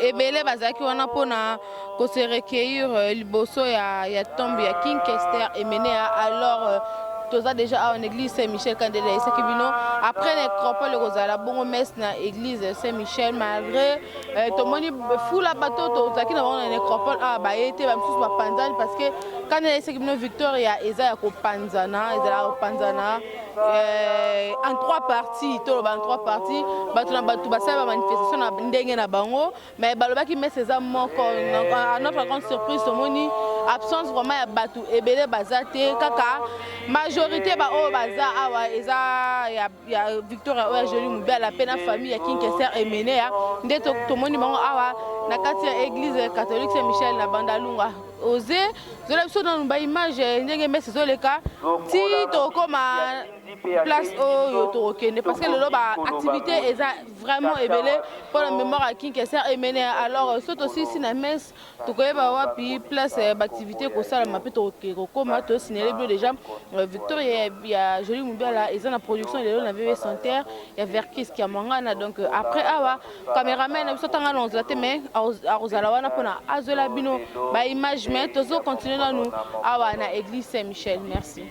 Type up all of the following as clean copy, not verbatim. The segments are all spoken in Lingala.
ebele bazaki wana pona ko se recueillir liboso ya tombe ya King Kester emene alors toza déjà en église Saint-Michel Kandela esaki bino après nécropole kozala bongo messe na église Saint-Michel malgré tomoni fula bato tozaki na bango na nécropole ba été ba msusu ba panzani parce que Kandela esaki bino Victoria eza ya ko panzana ezala ko panzana en trois parties bato na bato basala ba manifestation na ndenge na bango mais balobaki messe eza moko à notre grande surprise tomoni absence vraiment ya bato ebele bazate kaka majorité ba o baza awa eza ya Victoria oya Jolie Mubela pe na famille ya King Kester emene ya nde tomoni bango awa na kati ya église catholique Saint-Michel na Bandalunga osé zola biso na ba image ndenge messe zoleka ti tokoma place oyo tokende parce que lelo ba activité eza vraiment ebele pour la mémoire à King Kester emene alors surtout aussi na messe tokoyeba wapi place ba activité ko sala mape tokoma to signaler bio déjà Victoria ya Jolie Mubela eza na production lelo na VV Santerre ya Verkis qui amangana donc après awa cameraman na biso tanga lonza te mais arozala wana pona azola bino ba image mais tozo continuer na nous awa na église Saint-Michel. Merci.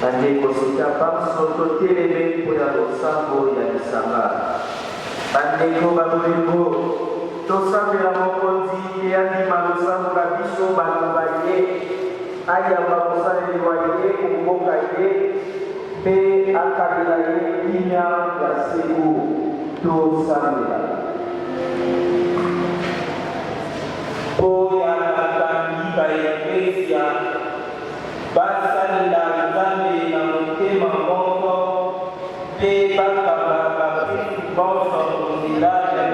bandeko sikapa sototeleme mpona losambo ya lisanga bandeko babolingo tosambela mokonzi mpe andima losambo na biso bato baye ayamba kosalelelwa ye komboka ye mpe akabela ye kimia ya seko tosambela mpo ya bakambi baeklesia basalela nzambe na motema moko mpe bakamba bapesi bonso nzela ya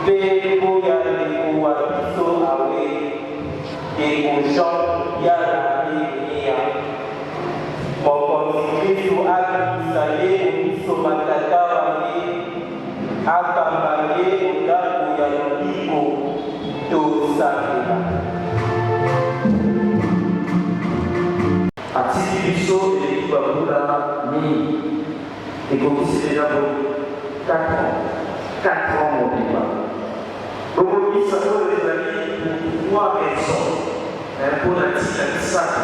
mpe mpo ya ndeko wa biso awe ndeko jean yala eya mokonzi kristo akimisa ye mobiso matata wange akamba ye ondako ya lobiko tosambela atiki biso eleki bambula mingi ekokisi deja po 4 ans mobimba bokobisa oyo ezali pouvoir raison mpona ntina misato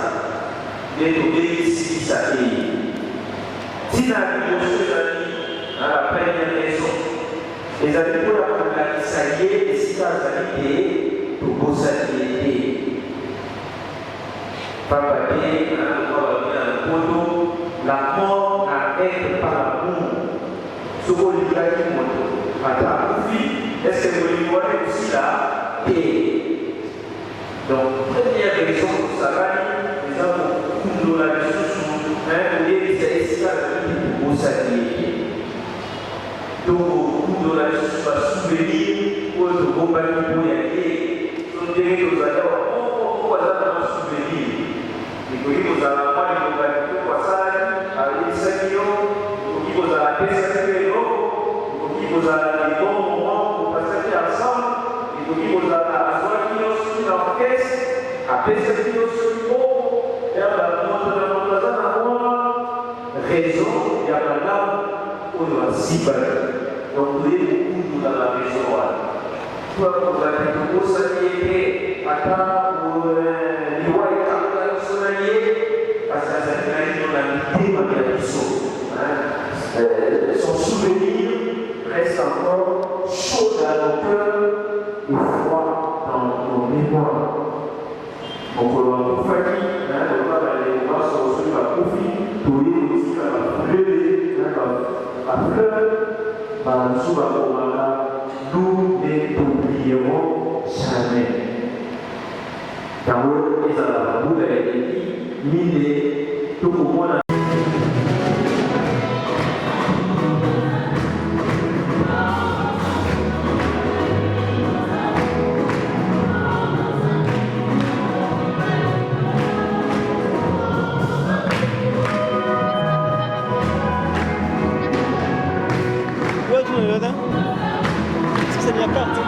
nde tobengisikisa eye ntina liboso ezali na la première raison ezali mpona kolakisa ye esika azali te tobosani ye te papa te la mort à être par l'amour. Ce qu'on lui a dit, est-ce que vous lui voyez aussi là? Et donc, première raison pour ça, nous avons tout la ressource, vous voyez, c'est ici là pour s'attirer. Donc, tout la ressource va souvenir pour le compagnie pour y aller. Nous dirait que vous allez avoir un souvenir. Nikoki kozala mwana lilobaniko kwasali alisakiyo nikoki kozala pesaki lelo nikoki kozala les bons moments kopasaki ensemble nikoki kozala azwaki yo soki na orchestre apesaki yo soki moko ya bamoto aza na mwa raison ya malamu oyo asibaki donc toyebi kundula na raison wana toakozali tokosaki ete ata liwai parce que ça fait dans la vie de son souvenir reste encore chaud dans nos cœurs et froid dans nos mémoires. Donc, on va tout faire, on va aller voir sur la profit, tout les aussi à la fleur, nous ne t'oublierons jamais. Dans les alabous, mine tukumona Ouais, tu me le donnes. Est-ce que c'est de la carte?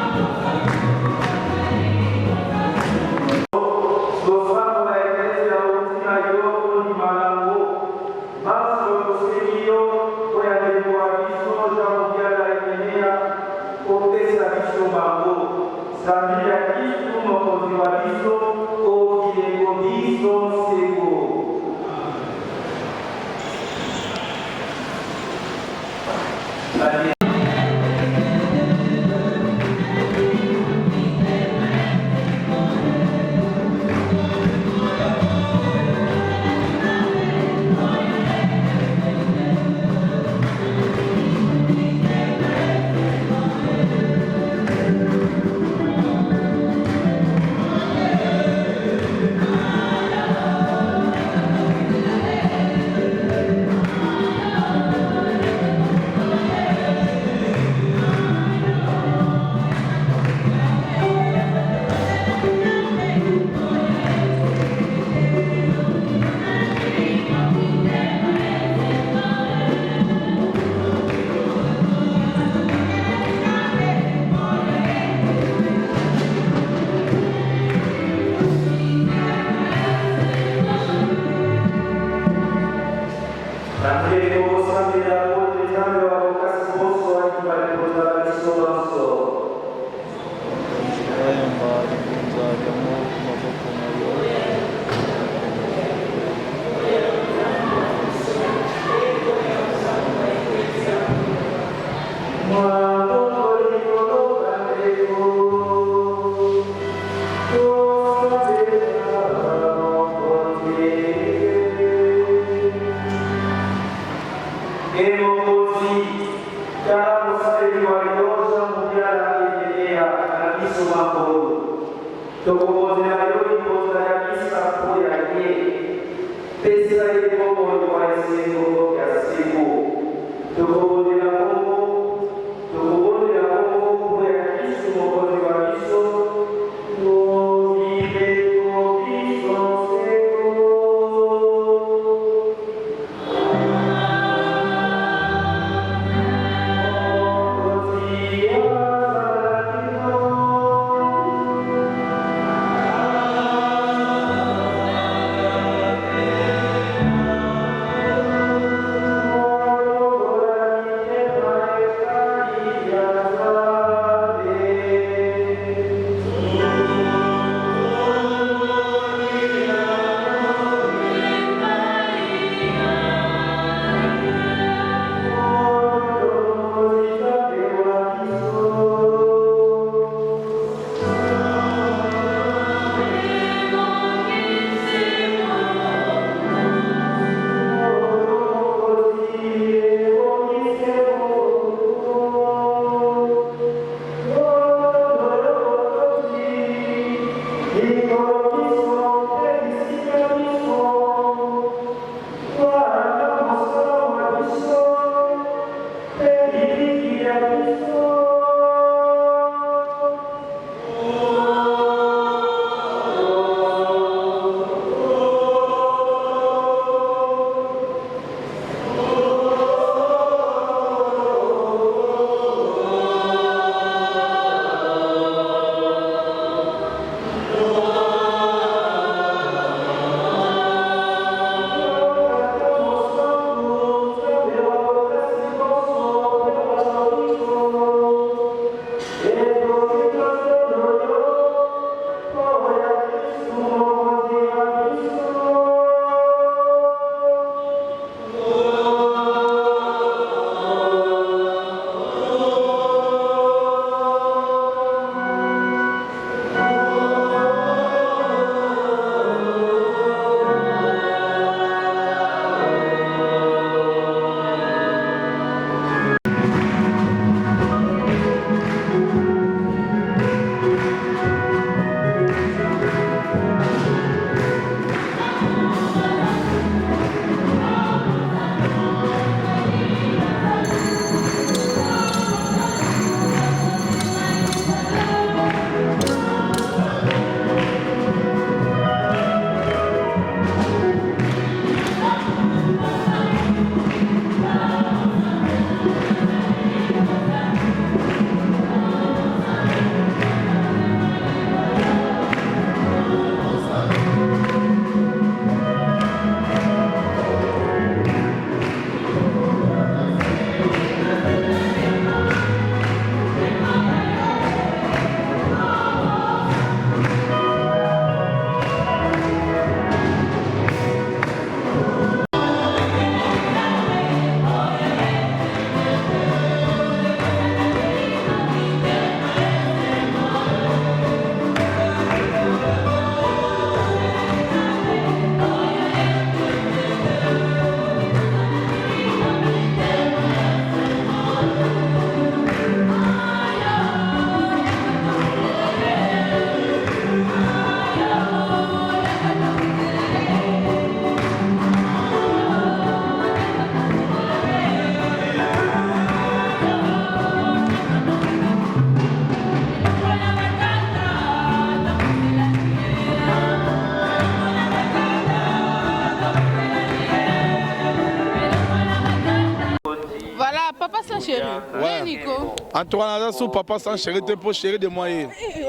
chéri. Ouais. Nico. En tout cas, sous papa sans chéri, tu peux chéri de moi.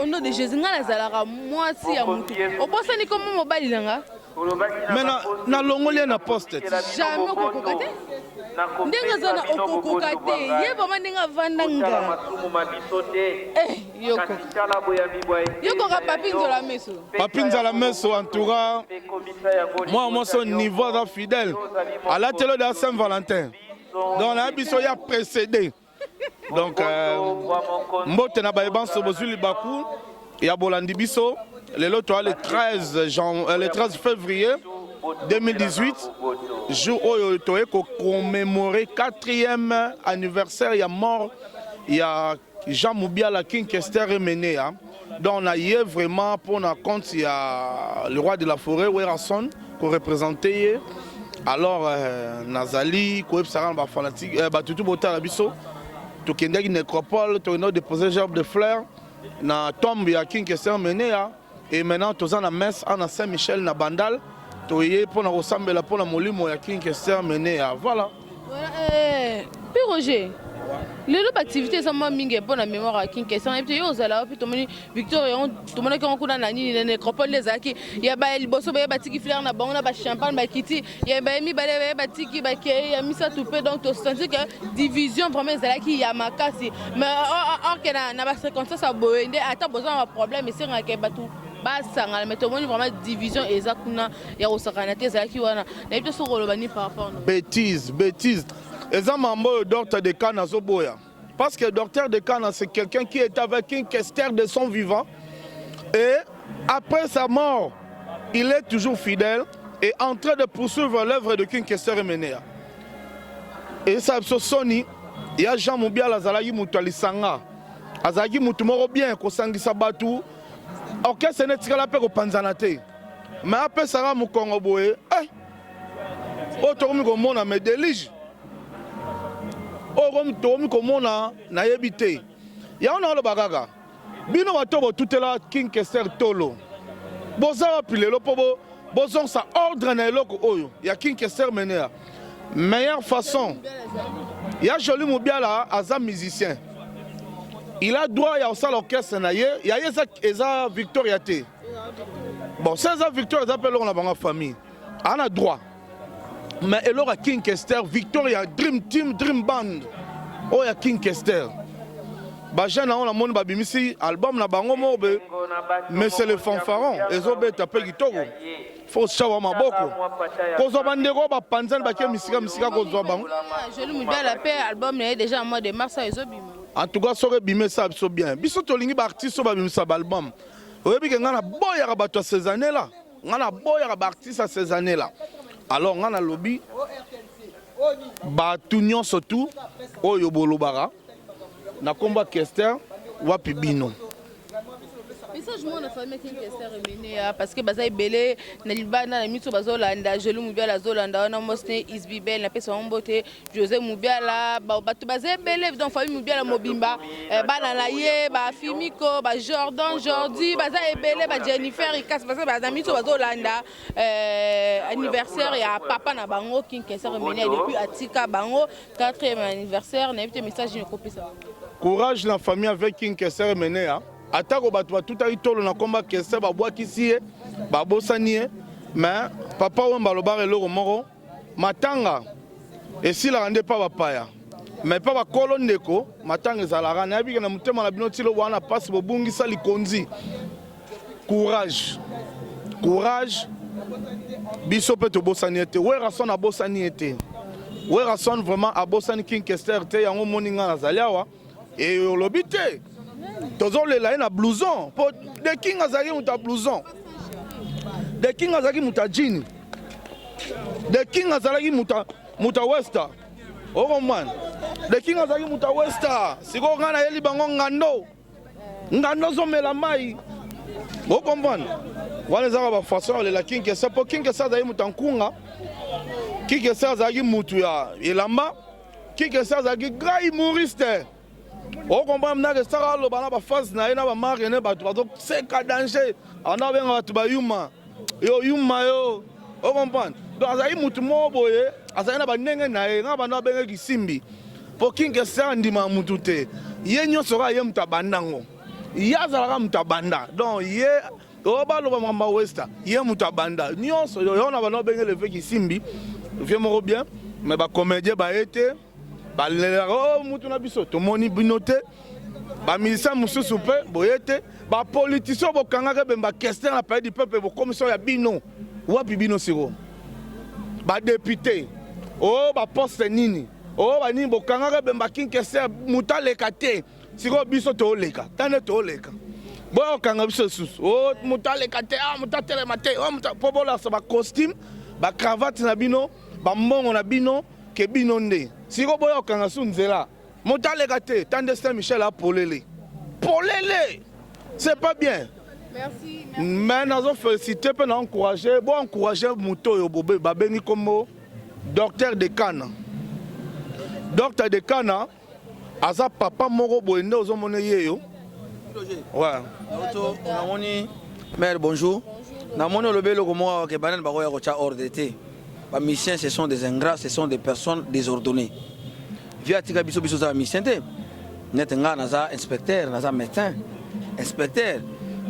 Au nom de Jésus, moi si à mon. Au bout ça ni comment mobile langa. Mais na longolien na poste. Jamais kokokate. Ndenga zana okokokate. Ye ba mandinga vandanga. Yoko. Yoko ka papinzo la meso. Papinzo la meso en tout cas. Moi son niveau de fidèle. À la télé de Saint-Valentin. Donc la biso ya précédé. Donc mbote na baeban so bozuli baku ya bolandi biso le loto le 13 février 2018 jour où toye ko commémorer 4e anniversaire ya mort ya Jean Moubiala King Kester Emenea Donc on a eu vraiment pour notre compte, il y a le roi de la forêt, Werason, qui représentait. Alors, Nazali, Koep Saran, fanatique, Batutu Bota Labiso, Tokendeki Nécropole, Torino déposé gerbe de fleurs, na tombe ya King Kester Menea, et maintenant, tous en a messe, en Saint-Michel, na Bandal, Toye pour nous ressembler pour la molimo ya King Kester Menea. Voilà. Puis Roger. Les autres activités sont moins minges pour la mémoire à King Kester. Et puis aux alors puis tout le monde Victor tout le monde qui ont couru dans la nuit les nécropoles les acquis. Il y a ba il bosso ba batiki fleur na bango na ba champagne ba kiti. Il y a ba mi ba batiki ba ke il y a mis ça tout peu donc tu sens que division vraiment c'est là qui y a makasi. Mais or que na ba circonstance à boende attends besoin un problème et c'est un ke batu. Basanga mais tout le monde vraiment division exactement il y a au sakanate c'est là qui wana. Na puis so rolobani par rapport. Bêtise. Et ça m'a le docteur de Kana Zoboya. Parce que le docteur de Kana, c'est quelqu'un qui est avec King Kester de son vivant. Et après sa mort, il est toujours fidèle et en train de poursuivre l'œuvre de King Kester Menea. Et ça, Sony, il y a Jean Moubia Lazalagi Moutalisanga. Azagi Moutumoro bien, Kosangi Sabatu. Ok, ce n'est pas la paix au Panzanate. Mais après ça, Moukongo Boé. Autour de me délige. Tomi komona na yebite ya ona lo bagaga bino batobo tutela King Kester tolo boza pilelo pobo bozon sa ordre na eloko oyo ya King Kester Menea meilleure façon ya Joli Mubiala aza musicien il a droit ya osala orchestre na ye ya eza Victoria te bon ça Victoria appelle on la banga famille ana droit. Mais il y a King Kester, Victoria, Dream Team, Dream Band. Oh, il y a King Kester. Bajan a un babimisi album na bango mobe. Mais c'est le fanfaron. Les autres t'appellent Gitoro. Faut savoir ma boko. Kozo bandego ba panzan ba ke misika kozo bango. Je lui dis la paix album est déjà en mois de mars à Ezobima. En tout cas, ça aurait bimé ça bien. Biso tolingi ba artiste ba bimisa album. Oyebi ke ngana boya ka bato ces années là. Ngana boya ka artiste à ces années là. Alors, on a le lobby, Batunion surtout, Oyo Bolobara, na combat Kester, Wapi Bino. Mais ça, je m'en ai famille King Kester mené parce que Bazaï Belé, Nalibana, la Mitsu Bazolanda, Joli Mubiala Zolanda, on a Mosné, Isbibel, la Pessa Mbote, José Mubiala, Batu Bazé Belé, dans famille Mubiala Mobimba, Bananaye, Fimiko, Jordan, Jordi, Bazaï Belé, Jennifer, Ikas, Bazaï Mitsu Bazolanda, anniversaire, il y a Papa Nabango, King Kester mené depuis Atika Bango, 4e anniversaire, on a évité message, je ne copie ça. Courage la famille avec King Kester mené. Atako batwa tout a itolo na combat Kester ba boa kisié ba bosanie mais papa wamba lo bare lo moro matanga et si la rende pas paya mais pas ba kolondeko matanga ezalaka na bika na mutema na bino tilo wana passe bobungisa likonzi courage biso pe to bosanie te Werason a bosanie te Werason vraiment a bosani King Kester te yango moninga na zaliawa et lobité toujours les laïns à blouson. Des King Azaki muta blouson. Des King Azaki muta jean. Des King Azaki muta westa. Oh man. Des King Azaki muta westa. Si go ngana yeli bango ngando. Ngando zo melamai. Vous comprenez? Wana za ba façon le la King Kester pour King Kester Azaki muta nkunga. King Kester Azaki mutu ya elamba. King Kester Azaki grand humoriste. On comprend que ça va le phase na ina ba marque ne ba to c'est ka danger ana benga ba ba yuma yo on comprend donc azai mutu mo boye azai na ba nenge na ye nga ba na benga kisimbi pour King Kester ndima mutu te ye nyoso ka ye mutabandango ya zala mutabanda donc ye o ba lo ba mamba westa ye mutabanda nyoso yo na ba na benga le kisimbi vieux moro bien mais ba comédien ba été oh mutuna biso to moni binote ba milisa mususu pe boyete ba politicien bokanga ke ba Kester na pays du peuple bo commission ya bino wapi bino siro ba député oh ba poste nini oh ba nini bokanga ke ba King Kester mutaleka te siro biso to leka tane to leka bo okanga biso susu oh mutaleka te mutatele mate oh pobola sa ba costume ba cravate na bino ba mbongo na bino ke bino nde siko boya okanga su nzela motaleka te tande Saint-Michel a polele C'est pas bien. Merci. Mais nous avons félicité pour encourager. Bon, encourager Mouto Babeni comme docteur de Cana. Docteur de Cana, Aza papa Moro Boende aux hommes yo. Ouais. Mère, bonjour. Dans mon lobby, que Banan Baroya Rocha hors d'été. Les missions, ce sont des ingrats, ce sont des personnes désordonnées. Via Tika Biso Biso za mission te. Netenga naza inspecteur, naza médecin, inspecteur.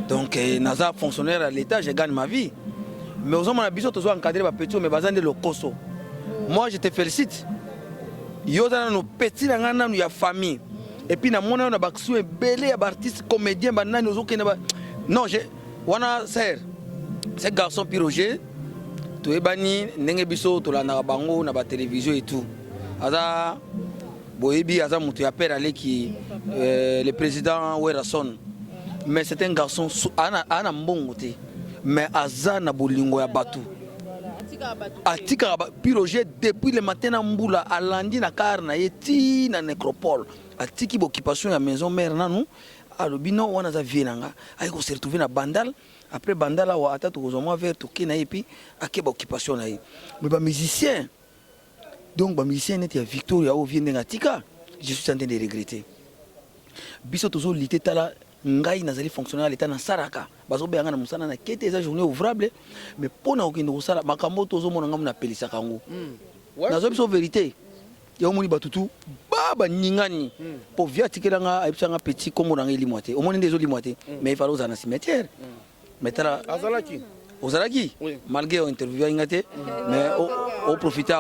Donc naza fonctionnaire à l'État, je gagne ma vie. Mais aux hommes on a besoin de encadrer ma petite mais bazan de lokoso. Moi je te félicite. Yo dans nos petits ngana nous ya famille. Et puis na mona na baksu belé ya artiste comédien banani ozoke na non, je wana ser. Ce garçon Piroger tu ebani ndenge biso to la na bango na ba télévision et tout. Aza Boebi Aza mutu ya père Aleki le président Werason. Mais c'est un garçon ana mbongo te. Mais Aza na bolingo ya batu. Atika Piroger depuis le matin na mbula alandi na car na yeti na nécropole. Atiki occupation ya maison mère nanu. Alobino wana za vienanga. Aiko se retrouver na Bandal. Après Bandal wa atatu kozoma vers toke na epi akeba occupation na yi. Mais ba musicien. Donc ba musicien net ya Victoria o vient ngatika. Je suis en train de regretter. Biso tozo lité tala ngai nazali fonctionnaire à l'état na saraka. Bazo be ngana musana na kete za journée ouvrable mais pona okinde ko sala makambo tozo mona ngamu na pelisa kango. Nazo biso vérité. Ya omoni batutu baba ningani pour via tikelanga aipsanga petit comme na ngeli moité. Omoni ndezo li moité mais il fallait na cimetière. Mais tala Azalaki. Ozalaki malgré interview ngate mais au profiter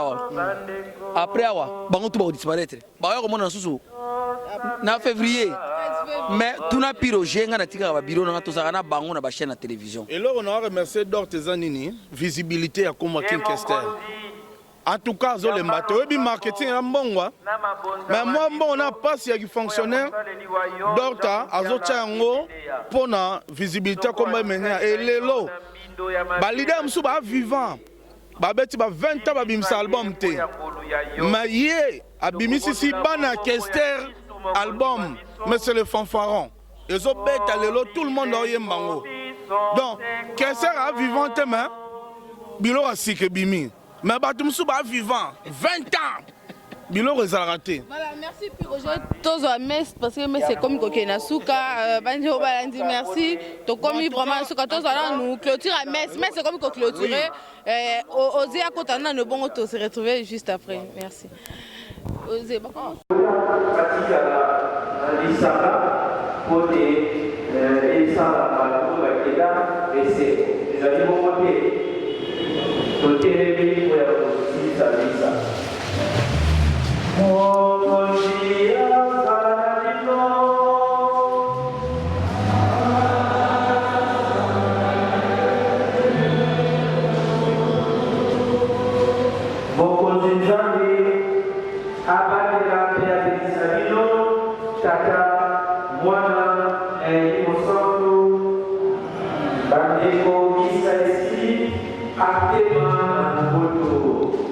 après awa bango tout va disparaître. Ba yo mona susu na février. Mais tout na Piroger nga na tika ba bureau na to za na bango na ba chaîne na télévision. Et là on a remercié d'Ortezanini visibilité à Komakin Kester. En tout cas, les bateaux, et marketing est bon. Mais moi, on a pas si il fonctionnaire. Docteur, Azochango, pour la visibilité comme maintenant. Et les lots, l'idée est vivant. Babeti ba 20 ans babimisa album te. Mais yé, abimisi si bana Kester album, mais c'est le fanfaron. Ils ont bête à l'élo, tout le monde a yembango. Donc, Kester a vivant te mais bilo a si que bimi. Mais Batum Souba vivant, 20 ans. Bilo raté. Voilà, merci Piroger. Tous à messe parce que c'est comme Kokena Souka, Banjo Balandi, merci. To comme vraiment Souka, tous à nous clôturer à messe, mais c'est comme qu'on clôturer. Osez à côté de nous, bon, on se retrouver juste après. Merci. Osez, bon. Bandeko Misa Esi, Akema Moto.